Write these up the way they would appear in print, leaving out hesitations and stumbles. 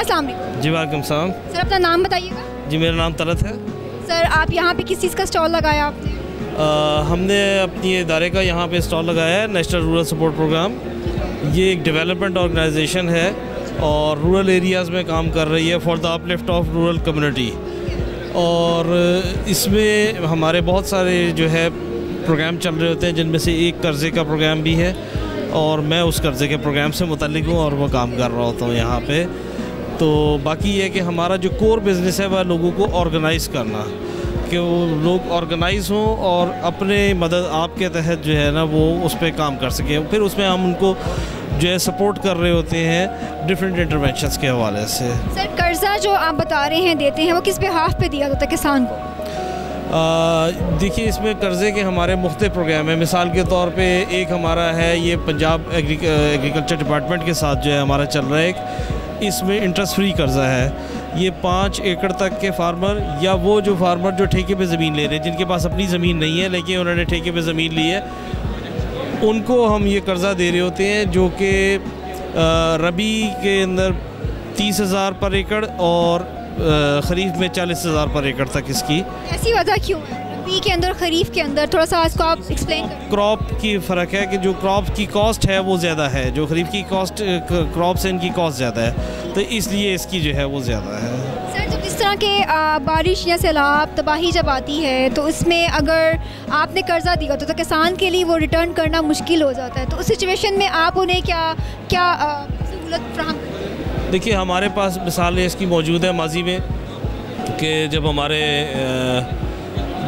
अस्सलाम वालेकुम। जी वालेकुम सलाम। सर अपना नाम बताइएगा। जी मेरा नाम तलत है। सर आप यहाँ पे किस चीज़ का स्टॉल लगाया आपने? हमने अपनी इदारे का यहाँ पे स्टॉल लगाया है, नेशनल रूरल सपोर्ट प्रोग्राम। ये एक डेवलपमेंट ऑर्गेनाइजेशन है और रूरल एरियाज़ में काम कर रही है for the uplift of rural community. और इसमें हमारे बहुत सारे जो है प्रोग्राम चल रहे होते हैं, जिनमें से एक कर्ज़े का प्रोग्राम भी है और मैं उस कर्ज़े के प्रोग्राम से मुतल्लिक़ हूँ और वो काम कर रहा होता हूँ यहाँ पे। तो बाकी ये कि हमारा जो कोर बिज़नेस है वह लोगों को ऑर्गेनाइज़ करना, कि वो लोग ऑर्गेनाइज़ हों और अपने मदद आपके तहत जो है ना वो उस पर काम कर सकें। फिर उसमें हम उनको जो है सपोर्ट कर रहे होते हैं डिफरेंट इंटरवेंशंस के हवाले से। सर कर्ज़ा जो आप बता रहे हैं देते हैं वो किस बिहाफ पे दिया जाता है किसान को? देखिए इसमें कर्ज़े के हमारे मुख्तलिफ प्रोग्राम हैं। मिसाल के तौर पे एक हमारा है ये पंजाब एग्रीकल्चर डिपार्टमेंट के साथ जो है हमारा चल रहा है। इसमें इंटरेस्ट फ्री कर्ज़ा है। ये 5 एकड़ तक के फार्मर या वो जो फार्मर जो ठेके पे ज़मीन ले रहे हैं, जिनके पास अपनी ज़मीन नहीं है लेकिन उन्होंने ठेके पे ज़मीन ली है, उनको हम ये कर्ज़ा दे रहे होते हैं, जो कि रबी के अंदर 30,000 पर एकड़ और ख़रीफ में 40,000 पर एकड़ तक इसकी। ऐसी वजह क्यों है रबी के अंदर खरीफ के अंदर? थोड़ा सा इसको आप एक्सप्लेन करें। क्रॉप की फ़र्क है कि जो क्रॉप की कॉस्ट है वो ज़्यादा है, जो खरीफ की कॉस्ट क्रॉप से इनकी कॉस्ट ज़्यादा है, तो इसलिए इसकी जो है वो ज़्यादा है। सर जब इस तरह के बारिश या सैलाब तबाही जब आती है तो उसमें अगर आपने कर्ज़ा दिया तो किसान के लिए वो रिटर्न करना मुश्किल हो जाता है, तो उस सिचुएशन में आप उन्हें क्या सहूलत फ्राहम करते हैं? देखिए हमारे पास मिसालें इसकी मौजूद है माजी में, कि जब हमारे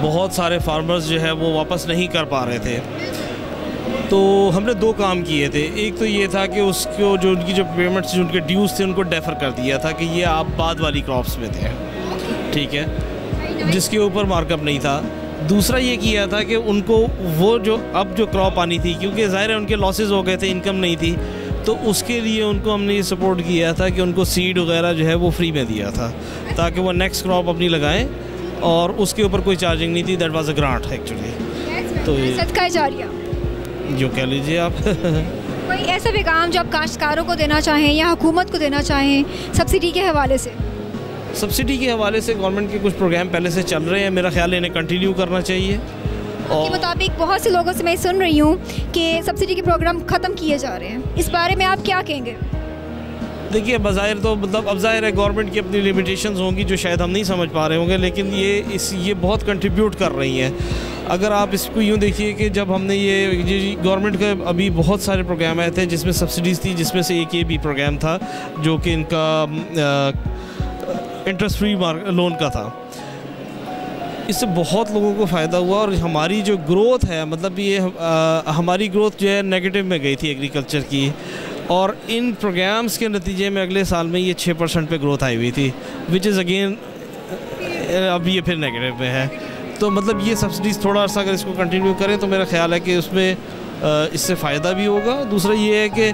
बहुत सारे फार्मर्स जो है वो वापस नहीं कर पा रहे थे, तो हमने 2 काम किए थे। एक तो ये था कि उसको जो उनकी जो पेमेंट्स जो उनके ड्यूज़ थे उनको डेफर कर दिया था कि ये आप बाद वाली क्रॉप्स में थे, ठीक है, जिसके ऊपर मार्कअप नहीं था। दूसरा ये किया था कि उनको वो जो अब जो क्रॉप आनी थी, क्योंकि ज़ाहिर है उनके लॉसेस हो गए थे, इनकम नहीं थी, तो उसके लिए उनको हमने ये सपोर्ट किया था कि उनको सीड वगैरह जो है वो फ्री में दिया था, ताकि वो नेक्स्ट क्रॉप अपनी लगाएं और उसके ऊपर कोई चार्जिंग नहीं थी। That was a grant actually. तो ये सदका जारिया जो कह लीजिए आप। कोई ऐसा पैगाम जो आप काश्तकारों को देना चाहें या हुकूमत को देना चाहें सब्सिडी के हवाले से? सब्सिडी के हवाले से गवर्नमेंट के कुछ प्रोग्राम पहले से चल रहे हैं, मेरा ख्याल है इन्हें कंटिन्यू करना चाहिए। के मुताबिक बहुत से लोगों से मैं सुन रही हूँ कि सब्सिडी के प्रोग्राम ख़त्म किए जा रहे हैं, इस बारे में आप क्या कहेंगे? देखिए बज़ाहिर तो मतलब अब ज़ाहिर है गवर्नमेंट की अपनी लिमिटेशंस होंगी जो शायद हम नहीं समझ पा रहे होंगे, लेकिन ये बहुत कंट्रीब्यूट कर रही हैं। अगर आप इसको यूँ देखिए कि जब हमने ये गवर्नमेंट के अभी बहुत सारे प्रोग्राम आए थे जिसमें सब्सिडीज़ थी, जिसमें से एक ये भी प्रोग्राम था जो कि इनका इंटरेस्ट फ्री लोन का था। इससे बहुत लोगों को फ़ायदा हुआ और हमारी जो ग्रोथ है, मतलब ये हमारी ग्रोथ जो है नेगेटिव में गई थी एग्रीकल्चर की, और इन प्रोग्राम्स के नतीजे में अगले साल में ये 6% पे ग्रोथ आई हुई थी, विच इज़ अगेन अब ये फिर नेगेटिव में है। तो मतलब ये सब्सिडीज़ थोड़ा अर्सा अगर इसको कंटिन्यू करें तो मेरा ख्याल है कि उसमें इससे फ़ायदा भी होगा। दूसरा ये है कि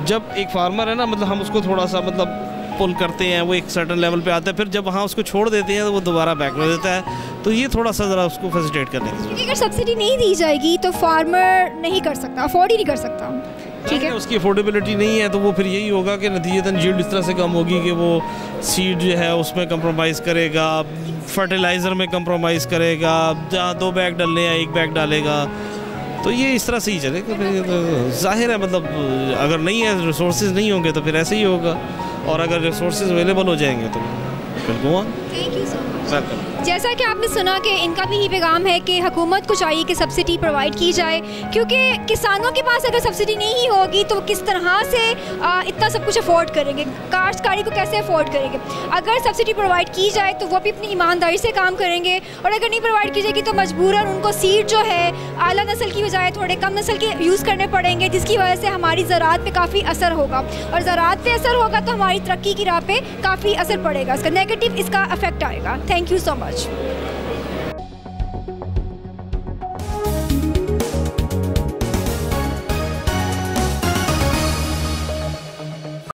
जब एक फार्मर है ना, मतलब हम उसको थोड़ा सा मतलब पुल करते हैं, वो एक सर्टन लेवल पे आता है, फिर जब वहाँ उसको छोड़ देते हैं तो वो दोबारा बैक हो देता है, तो ये थोड़ा सा ज़रा उसको फैसिलिटेट करने की ज़रूरत है। अगर सब्सिडी नहीं दी जाएगी तो फार्मर नहीं कर सकता, अफोर्ड ही नहीं कर सकता, ठीक है, उसकी अफोर्डेबिलिटी नहीं है, तो वो फिर यही होगा कि नतीजतन यील्ड इस तरह से कम होगी कि वो सीड जो है उसमें कंप्रोमाइज़ करेगा, फर्टिलाइज़र में कंप्रोमाइज़ करेगा, जहाँ 2 बैग डालने या 1 बैग डालेगा, तो ये इस तरह से ही चलेगा। तो जाहिर है मतलब अगर नहीं है, रिसोर्सेज नहीं होंगे तो फिर ऐसे ही होगा, और अगर रिसोर्सेज अवेलेबल हो जाएंगे तो फिर go on. Thank you so much. जैसा कि आपने सुना कि इनका भी ये पैगाम है कि हुकूमत को चाहिए कि सब्सिडी प्रोवाइड की जाए, क्योंकि किसानों के पास अगर सब्सिडी नहीं होगी तो किस तरह से इतना सब कुछ अफोर्ड करेंगे, काश्तकारी को कैसे अफोर्ड करेंगे। अगर सब्सिडी प्रोवाइड की जाए तो वो भी अपनी ईमानदारी से काम करेंगे, और अगर नहीं प्रोवाइड की जाएगी तो मजबूरन उनको सीड जो है आला नस्ल की बजाय थोड़े कम नस्ल के यूज़ करने पड़ेंगे, जिसकी वजह से हमारी ज़राअत पे काफ़ी असर होगा, और ज़राअत पे असर होगा तो हमारी तरक्की की राह पे काफ़ी असर पड़ेगा, इसका नेगेटिव इसका अफेक्ट आएगा। Thank you so much.